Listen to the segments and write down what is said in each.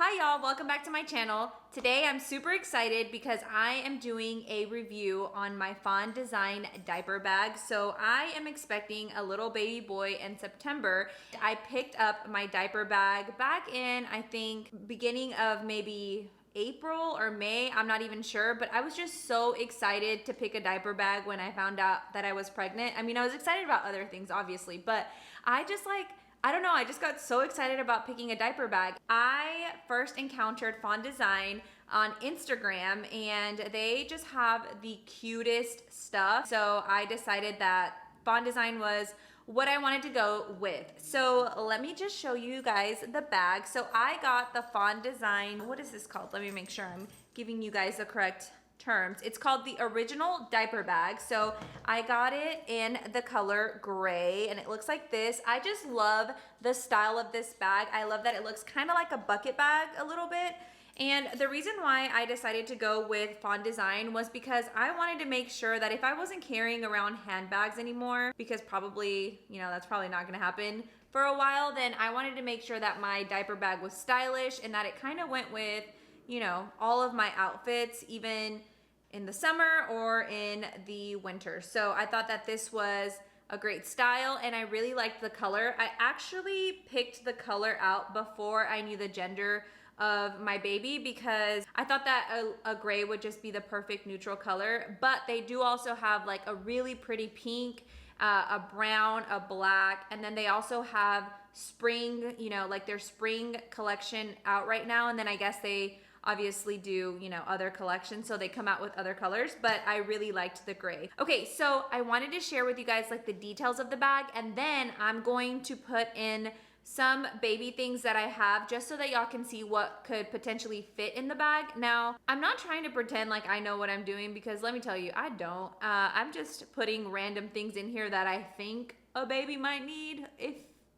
Hi y'all, welcome back to my channel. Today I'm super excited because I am doing a review on my Fawn Design Diaper Bag. So I am expecting a little baby boy in September. I picked up my diaper bag back in, I think, beginning of maybe April or May, I'm not even sure, but I was just so excited to pick a diaper bag when I found out that I was pregnant. I mean, I was excited about other things, obviously, but I don't know, I just got so excited about picking a diaper bag. I first encountered Fawn Design on Instagram and they just have the cutest stuff. So I decided that Fawn Design was what I wanted to go with. So let me just show you guys the bag. So I got the Fawn Design, what is this called? Let me make sure I'm giving you guys the correct terms. It's called the Original Diaper Bag. So I got it in the color gray and it looks like this. I just love the style of this bag. I love that it looks kind of like a bucket bag a little bit. And the reason why I decided to go with Fawn Design was because I wanted to make sure that if I wasn't carrying around handbags anymore, because probably, you know, that's probably not gonna happen for a while, then I wanted to make sure that my diaper bag was stylish and that it kind of went with, you know, all of my outfits, even in the summer or in the winter. So I thought that this was a great style and I really liked the color. I actually picked the color out before I knew the gender of my baby because I thought that a gray would just be the perfect neutral color, but they do also have like a really pretty pink, a brown, a black, and then they also have spring, you know, like their spring collection out right now. And then I guess they obviously do, you know, other collections, so they come out with other colors, but I really liked the gray. Okay, so I wanted to share with you guys like the details of the bag, and then I'm going to put in some baby things that I have just so that y'all can see what could potentially fit in the bag. Now, I'm not trying to pretend like I know what I'm doing because let me tell you, I don't. I'm just putting random things in here that I think a baby might need if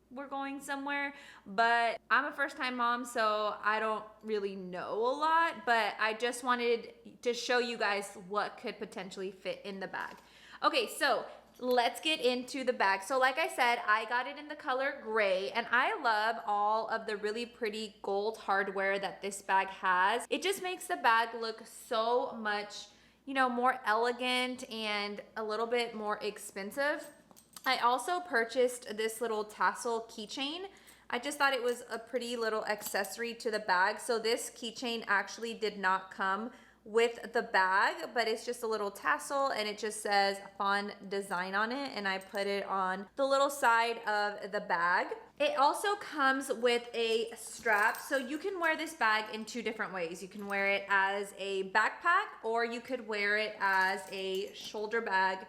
we're going somewhere, but I'm a first-time mom, so I don't really know a lot, but I just wanted to show you guys what could potentially fit in the bag. Okay, so let's get into the bag. So like I said, I got it in the color gray, and I love all of the really pretty gold hardware that this bag has. It just makes the bag look so much, you know, more elegant and a little bit more expensive. I also purchased this little tassel keychain. I just thought it was a pretty little accessory to the bag. So this keychain actually did not come with the bag, but it's just a little tassel and it just says Fawn Design on it, and I put it on the little side of the bag. It also comes with a strap, so you can wear this bag in two different ways. You can wear it as a backpack or you could wear it as a shoulder bag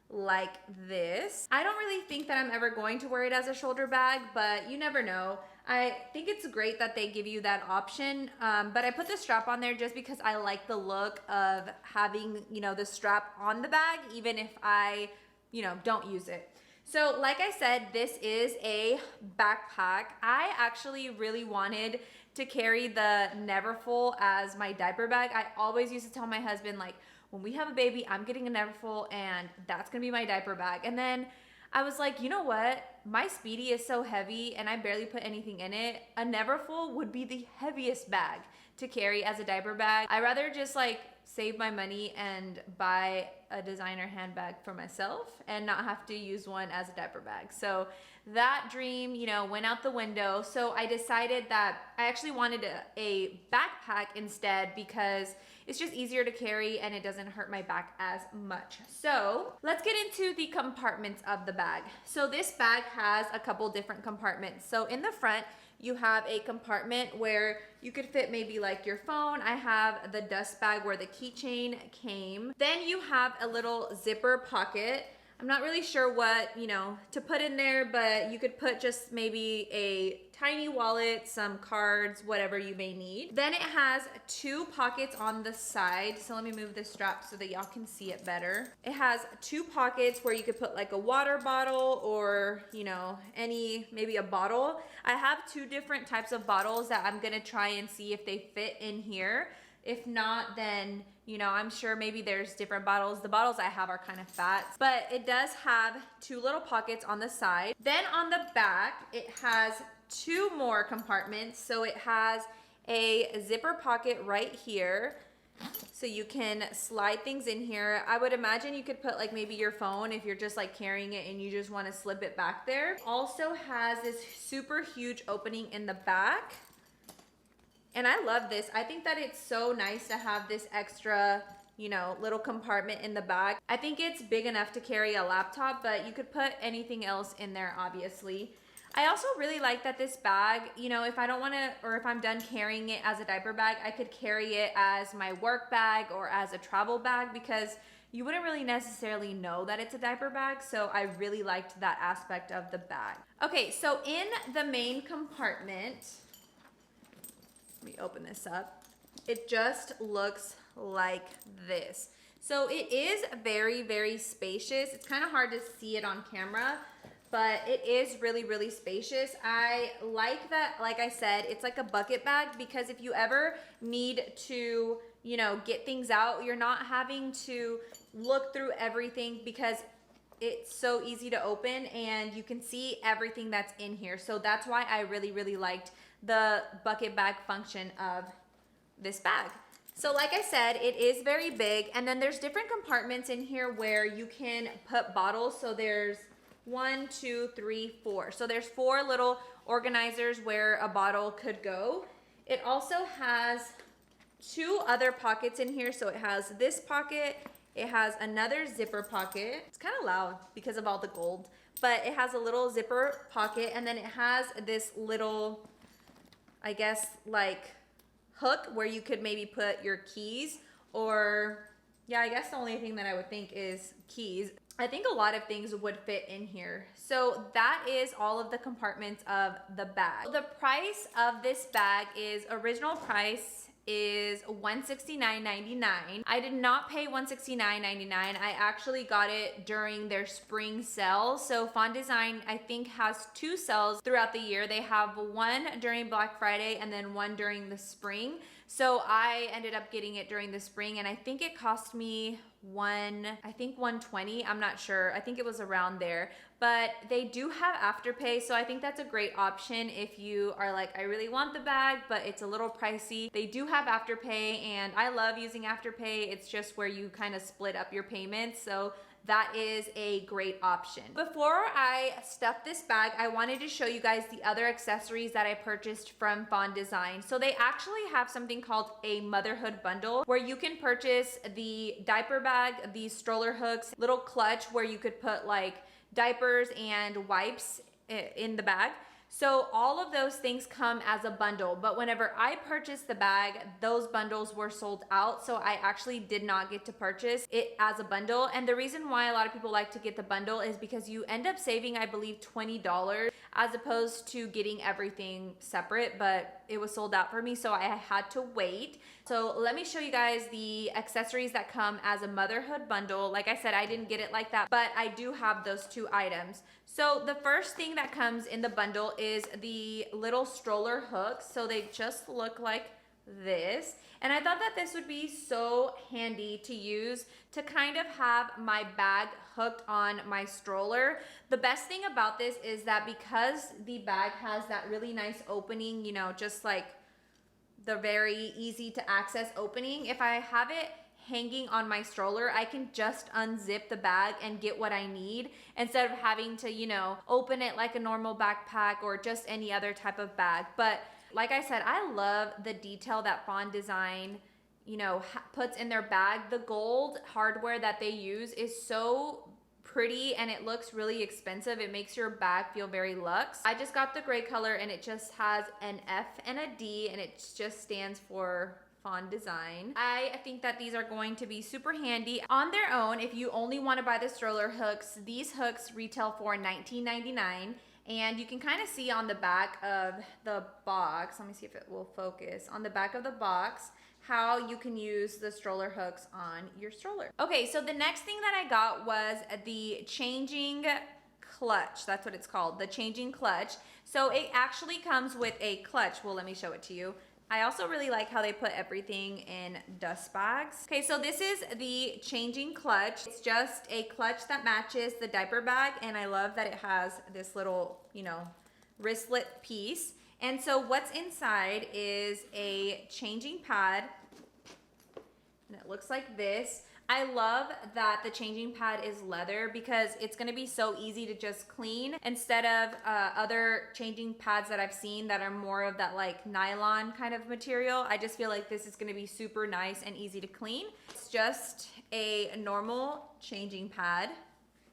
like this. I don't really think that I'm ever going to wear it as a shoulder bag, but you never know. I think it's great that they give you that option, but I put the strap on there just because I like the look of having, you know, the strap on the bag, even if I, you know, don't use it. So like I said, this is a backpack. I actually really wanted to carry the Neverfull as my diaper bag. I always used to tell my husband, like, when we have a baby, I'm getting a Neverfull and that's gonna be my diaper bag. And then I was like, you know what? My Speedy is so heavy and I barely put anything in it. A Neverfull would be the heaviest bag to carry as a diaper bag. I'd rather just like save my money and buy a designer handbag for myself and not have to use one as a diaper bag. So that dream, you know, went out the window. So I decided that I actually wanted a backpack instead because it's just easier to carry and it doesn't hurt my back as much. So let's get into the compartments of the bag. So this bag has a couple different compartments. So in the front, you have a compartment where you could fit maybe like your phone. I have the dust bag where the keychain came. Then you have a little zipper pocket. I'm not really sure what, you know, to put in there, but you could put just maybe a tiny wallet, some cards, whatever you may need. Then it has two pockets on the side. So let me move this strap so that y'all can see it better. It has two pockets where you could put like a water bottle or, you know, maybe a bottle. I have two different types of bottles that I'm gonna try and see if they fit in here. If not, then, you know, I'm sure maybe there's different bottles. The bottles I have are kind of fat, but it does have two little pockets on the side. Then on the back, it has two more compartments. So it has a zipper pocket right here. So you can slide things in here. I would imagine you could put like maybe your phone if you're just like carrying it and you just want to slip it back there. Also has this super huge opening in the back. And I love this. I think that it's so nice to have this extra, you know, little compartment in the bag. I think it's big enough to carry a laptop, but you could put anything else in there, obviously. I also really like that this bag, you know, if I don't want to, or if I'm done carrying it as a diaper bag, I could carry it as my work bag or as a travel bag, because you wouldn't really necessarily know that it's a diaper bag. So I really liked that aspect of the bag. Okay, so in the main compartment, let me open this up. It just looks like this. So it is very, very spacious. It's kind of hard to see it on camera, but it is really, really spacious. I like that, like I said, it's like a bucket bag, because if you ever need to, you know, get things out, you're not having to look through everything, because it's so easy to open and you can see everything that's in here. So that's why I really, really liked the bucket bag function of this bag. So like I said, it is very big, and then there's different compartments in here where you can put bottles. So there's 1, 2, 3, 4. So there's 4 little organizers where a bottle could go. It also has 2 other pockets in here. So it has this pocket, it has another zipper pocket. It's kind of loud because of all the gold, but it has a little zipper pocket, and then it has this little, I guess, like hook where you could maybe put your keys, or yeah, I guess the only thing that I would think is keys. I think a lot of things would fit in here. So that is all of the compartments of the bag. The price of this bag is, original price is $169.99. I did not pay $169.99. I actually got it during their spring sale. So Fawn Design, I think, has 2 sales throughout the year. They have one during Black Friday and then one during the spring. So I ended up getting it during the spring, and I think it cost me $120. I'm not sure. I think it was around there. But they do have Afterpay, so I think that's a great option if you are like, I really want the bag, but it's a little pricey. They do have Afterpay, and I love using Afterpay. It's just where you kind of split up your payments. So that is a great option. Before I stuff this bag, I wanted to show you guys the other accessories that I purchased from Fawn Design. So they actually have something called a motherhood bundle, where you can purchase the diaper bag, the stroller hooks, little clutch where you could put like diapers and wipes in the bag. So all of those things come as a bundle, but whenever I purchased the bag, those bundles were sold out, so I actually did not get to purchase it as a bundle. And the reason why a lot of people like to get the bundle is because you end up saving, I believe, $20 as opposed to getting everything separate, but it was sold out for me, so I had to wait. So let me show you guys the accessories that come as a motherhood bundle. Like I said, I didn't get it like that, but I do have those 2 items. So the first thing that comes in the bundle is the little stroller hooks. So they just look like this. And I thought that this would be so handy to use to kind of have my bag hooked on my stroller. The best thing about this is that because the bag has that really nice opening, you know, just like the very easy to access opening, if I have it hanging on my stroller, I can just unzip the bag and get what I need instead of having to, you know, open it like a normal backpack or just any other type of bag. But like I said, I love the detail that Fawn Design, you know, puts in their bag. The gold hardware that they use is so pretty and it looks really expensive. It makes your bag feel very luxe. I just got the gray color and it just has an F and a D, and it just stands for Fawn Design. I think that these are going to be super handy on their own. If you only want to buy the stroller hooks, these hooks retail for $19.99. And you can kind of see on the back of the box, let me see if it will focus, on the back of the box, how you can use the stroller hooks on your stroller. Okay, so the next thing that I got was the changing clutch. That's what it's called, the changing clutch. So it actually comes with a clutch. Well, let me show it to you. I also really like how they put everything in dust bags. Okay, so this is the changing clutch. It's just a clutch that matches the diaper bag, and I love that it has this little, you know, wristlet piece. And so what's inside is a changing pad, and it looks like this. I love that the changing pad is leather because it's gonna be so easy to just clean instead of other changing pads that I've seen that are more of that like nylon kind of material. I just feel like this is gonna be super nice and easy to clean. It's just a normal changing pad.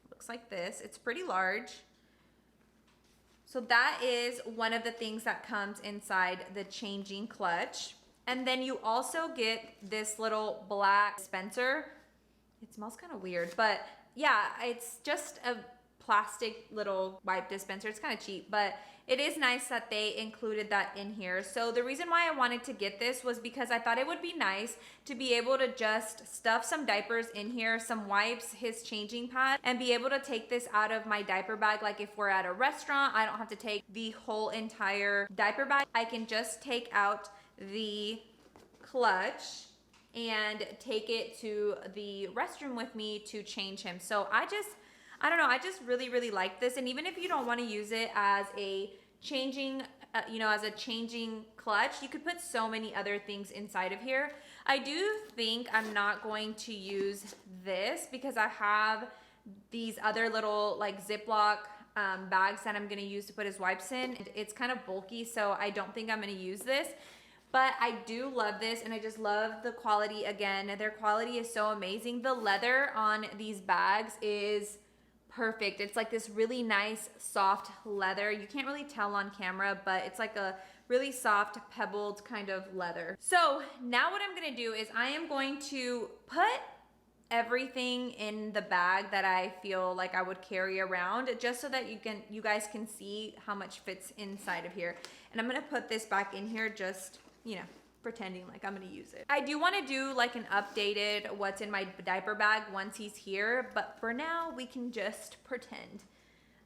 Looks like this. It's pretty large. So that is one of the things that comes inside the changing clutch. And then you also get this little black dispenser. It smells kind of weird, but yeah, it's just a plastic little wipe dispenser. It's kind of cheap, but it is nice that they included that in here. So the reason why I wanted to get this was because I thought it would be nice to be able to just stuff some diapers in here, some wipes, his changing pad, and be able to take this out of my diaper bag. Like if we're at a restaurant, I don't have to take the whole entire diaper bag. I can just take out the clutch and take it to the restroom with me to change him. So I don't know, I just really like this. And even if you don't want to use it as a changing, as a changing clutch, you could put so many other things inside of here. I do think I'm not going to use this because I have these other little like Ziploc bags that I'm going to use to put his wipes in. It's kind of bulky, so I don't think I'm going to use this. But I do love this, and I just love the quality. Again, their quality is so amazing. The leather on these bags is perfect. It's like this really nice soft leather. You can't really tell on camera, but it's like a really soft pebbled kind of leather. So now what I'm gonna do is I am going to put everything in the bag that I feel like I would carry around, just so that you guys can see how much fits inside of here. And I'm gonna put this back in here, just pretending like I'm gonna use it. I do wanna do like an updated what's in my diaper bag once he's here, but for now we can just pretend.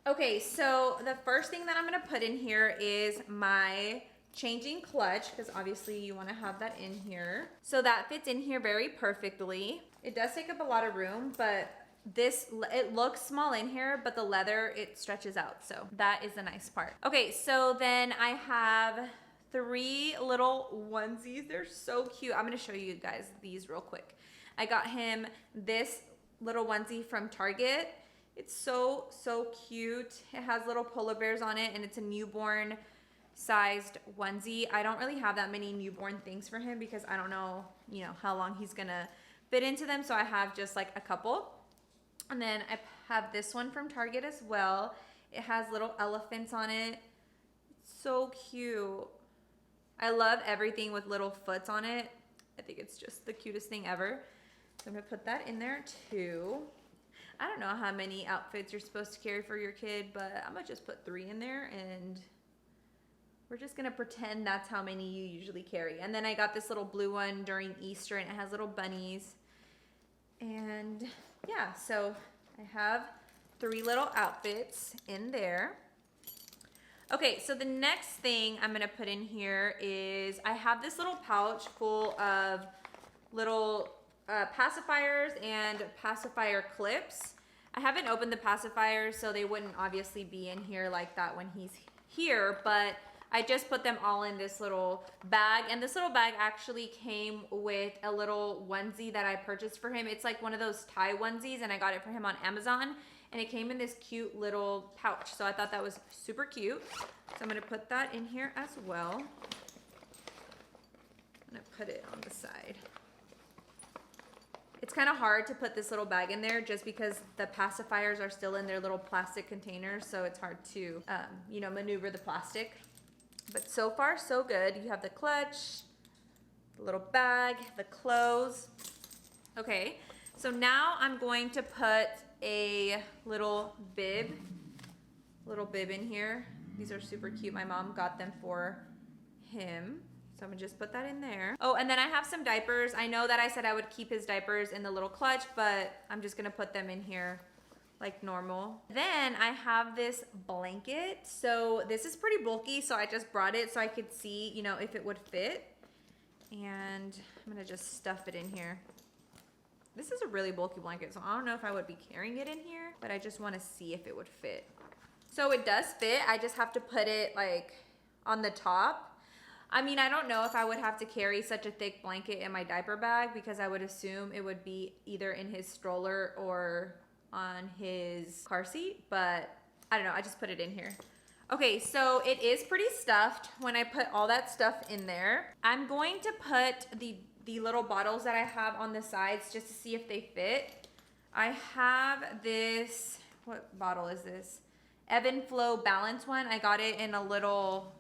Okay, so the first thing that I'm gonna put in here is my changing clutch, because obviously you wanna have that in here. So that fits in here very perfectly. It does take up a lot of room, but it looks small in here, but the leather, it stretches out. So that is the nice part. Okay, so then I have 3 little onesies. They're so cute. I'm gonna show you guys these real quick. I got him this little onesie from Target. It's so cute. It has little polar bears on it, and it's a newborn sized onesie. I don't really have that many newborn things for him because I don't know, how long he's gonna fit into them. So I have just like a couple. And then I have this one from Target as well. It has little elephants on it. It's so cute. I love everything with little foots on it. I think it's just the cutest thing ever. So I'm gonna put that in there too. I don't know how many outfits you're supposed to carry for your kid, but I'm gonna just put 3 in there, and we're just gonna pretend that's how many you usually carry. And then I got this little blue one during Easter, and it has little bunnies. And yeah, so I have 3 little outfits in there. Okay, so the next thing I'm gonna put in here is I have this little pouch full of little pacifiers and pacifier clips. I haven't opened the pacifiers, so they wouldn't obviously be in here like that when he's here, but I just put them all in this little bag. And this little bag actually came with a little onesie that I purchased for him. It's like one of those tie onesies, and I got it for him on Amazon. And it came in this cute little pouch. So I thought that was super cute. So I'm gonna put that in here as well. I'm gonna put it on the side. It's kind of hard to put this little bag in there just because the pacifiers are still in their little plastic containers. So it's hard to, maneuver the plastic. But so far, so good. You have the clutch, the little bag, the clothes. Okay, so now I'm going to put a little bib in here. These are super cute. My mom got them for him. So I'm gonna just put that in there. Oh, and then I have some diapers. I know that I said I would keep his diapers in the little clutch, but I'm just gonna put them in here like normal. Then I have this blanket. So this is pretty bulky, so I just brought it so I could see, if it would fit. And I'm gonna just stuff it in here. This is a really bulky blanket, so I don't know if I would be carrying it in here, but I just wanna see if it would fit. So it does fit. I just have to put it like on the top. I mean, I don't know if I would have to carry such a thick blanket in my diaper bag because I would assume it would be either in his stroller or on his car seat, but I don't know, I just put it in here. Okay, so it is pretty stuffed when I put all that stuff in there. I'm going to put the little bottles that I have on the sides just to see if they fit. I have this, what bottle is this? Ebb and Flow Balance one. I got it in a little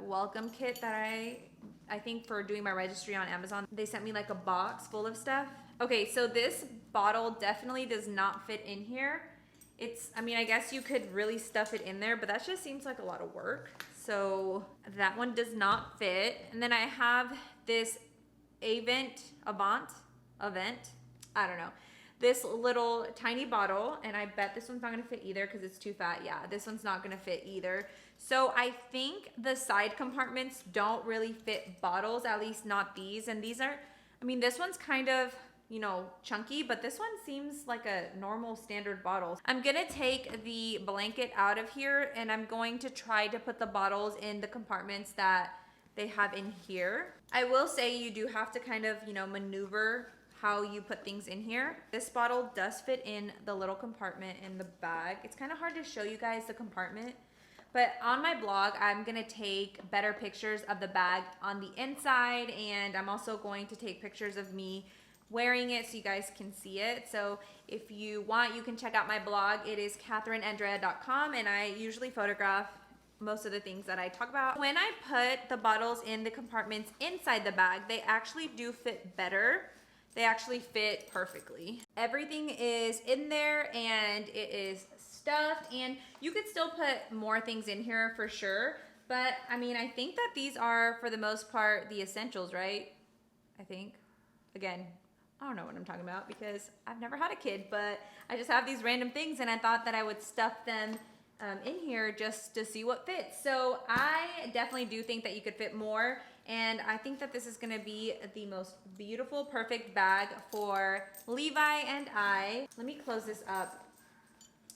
welcome kit that I think for doing my registry on Amazon. They sent me like a box full of stuff. Okay, so this bottle definitely does not fit in here. I mean, I guess you could really stuff it in there, but that just seems like a lot of work. So that one does not fit. And then I have this Avant, I don't know. This little tiny bottle, and I bet this one's not gonna fit either because it's too fat. Yeah, this one's not gonna fit either. So I think the side compartments don't really fit bottles, at least not these. And these are, I mean, this one's kind of, you know, chunky, but this one seems like a normal standard bottle. I'm gonna take the blanket out of here and I'm going to try to put the bottles in the compartments that they have in here. I will say you do have to kind of, you know, maneuver how you put things in here. This bottle does fit in the little compartment in the bag. It's kind of hard to show you guys the compartment, but on my blog, I'm gonna take better pictures of the bag on the inside, and I'm also going to take pictures of me wearing it so you guys can see it. So if you want, you can check out my blog. It is katherineandrea.com, and I usually photograph most of the things that I talk about. When I put the bottles in the compartments inside the bag, they actually do fit better. They actually fit perfectly. Everything is in there and it is stuffed, and you could still put more things in here for sure. But I mean, I think that these are for the most part the essentials, right? I think. Again, I don't know what I'm talking about because I've never had a kid, but I just have these random things and I thought that I would stuff them in here just to see what fits. So I definitely do think that you could fit more, and I think that this is gonna be the most beautiful, perfect bag for Levi and I. Let me close this up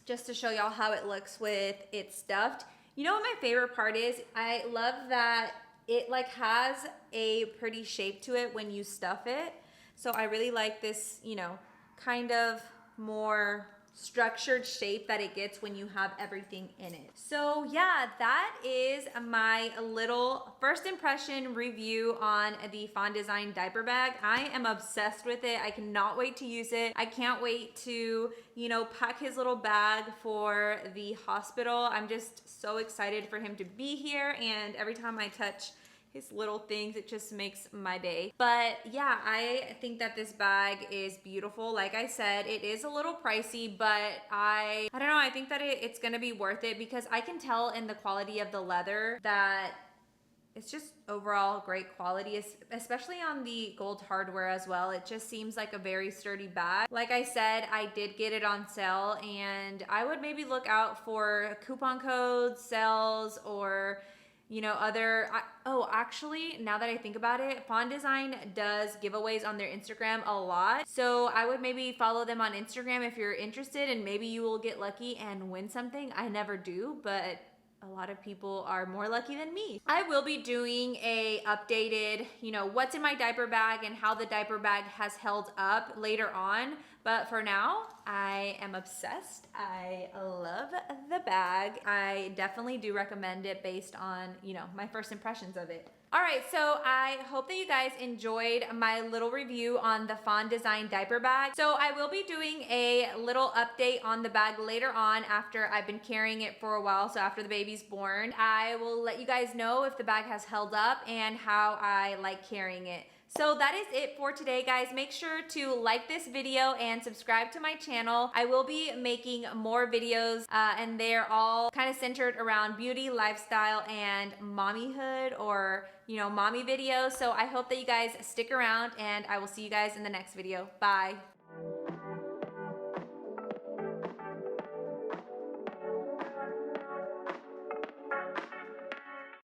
just to show y'all how it looks with it stuffed. You know what my favorite part is? I love that it like has a pretty shape to it when you stuff it. So I really like this, you know, kind of more structured shape that it gets when you have everything in it. So yeah, that is my little first impression review on the Fawn Design Diaper Bag. I am obsessed with it. I cannot wait to use it. I can't wait to, you know, pack his little bag for the hospital. I'm just so excited for him to be here, and every time I touch his little things, it just makes my day. But yeah, I think that this bag is beautiful. Like I said, it is a little pricey, but I don't know, I think that it's gonna be worth it because I can tell in the quality of the leather that it's just overall great quality, especially on the gold hardware as well. It just seems like a very sturdy bag. Like I said, I did get it on sale, and I would maybe look out for coupon codes, sales, or you know, actually, now that I think about it, Fawn Design does giveaways on their Instagram a lot. So I would maybe follow them on Instagram if you're interested, and maybe you will get lucky and win something. I never do, but a lot of people are more lucky than me. I will be doing a updated, you know, what's in my diaper bag and how the diaper bag has held up later on. But for now, I am obsessed. I love the bag. I definitely do recommend it based on, you know, my first impressions of it. All right, so I hope that you guys enjoyed my little review on the Fawn Design Diaper Bag. So I will be doing a little update on the bag later on after I've been carrying it for a while, so after the baby's born. I will let you guys know if the bag has held up and how I like carrying it. So that is it for today, guys. Make sure to like this video and subscribe to my channel. I will be making more videos and they're all kind of centered around beauty, lifestyle, and mommyhood, or, you know, mommy videos. So I hope that you guys stick around, and I will see you guys in the next video. Bye.